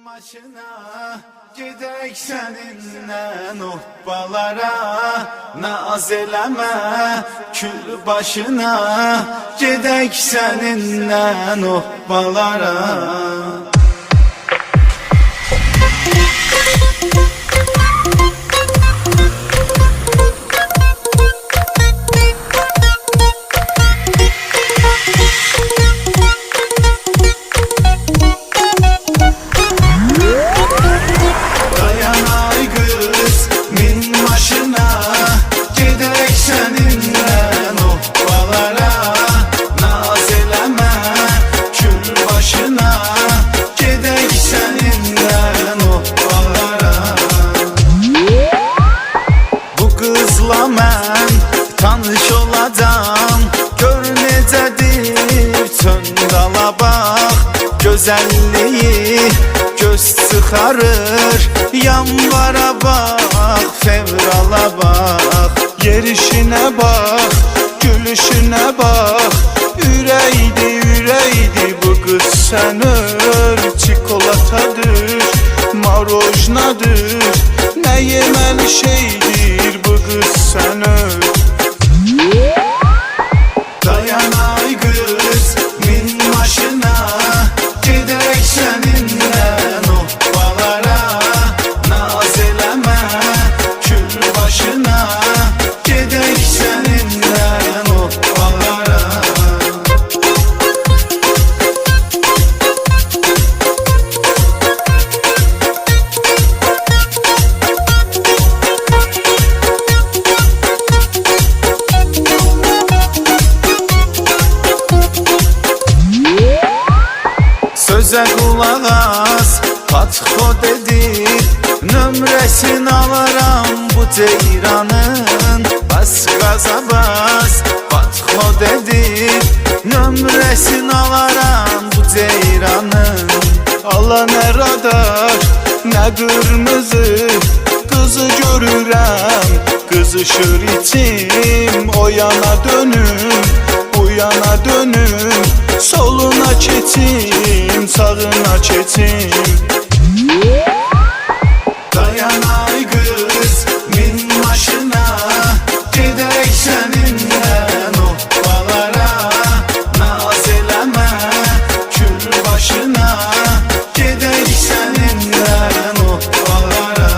Maşına gedək səninlə nuhbalara, naz eləmə kül başına, gedək səninlə nuhbalara. Mən tanış olacam, gör necədir çöndala bax, gözəlliyi göz çıxarır, yanvara bax, fevrala bax, yerişinə bax, gülüşünə bax, ürəkdir bu qız sən öl, çikolatadır, marojnadır, nə yeməli şeydir bu qız sən öl. Dayan ay qız, min maşına, gedək səninlə nuhbalara, naz eləmə kül başına, gedək səninlə nuhbalara. Sözə qulaq as, Fatxo dedir, nömrəsini alaram bu ceyranın. Bas qaza bas, Fatxo dedir, nömrəsini alaram bu ceyranın. Allah nə radar, nə qırmızı, qızı görürəm, qızışır içim, o yana dönüm, bu yana dönüm, soluna keçim, sağına keçim. Dayan ay qız, min maşına, gedək səninlə nuhbalara, naz eləmə kül başına, gedək səninlə nuhbalara.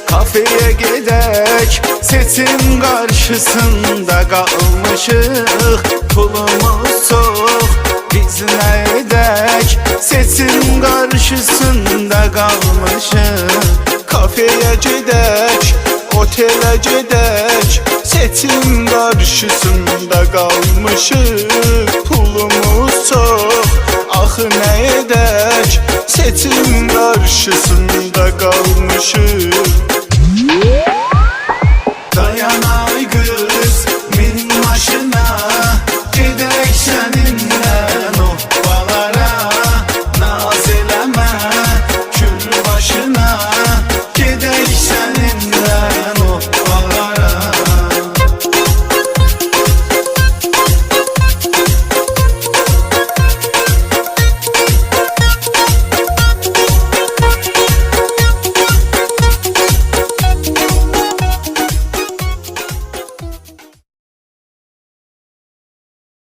Kafeye gedək, seçim qarşısında qalmışıq, pulumuz çox, biz nə edək, seçim qarşısında qalmışıq. Kafeye gedək, otelə gedək, seçim qarşısında qalmışıq, pulumuz çox, axı nə edək, seçim qarşısında qalmışıq.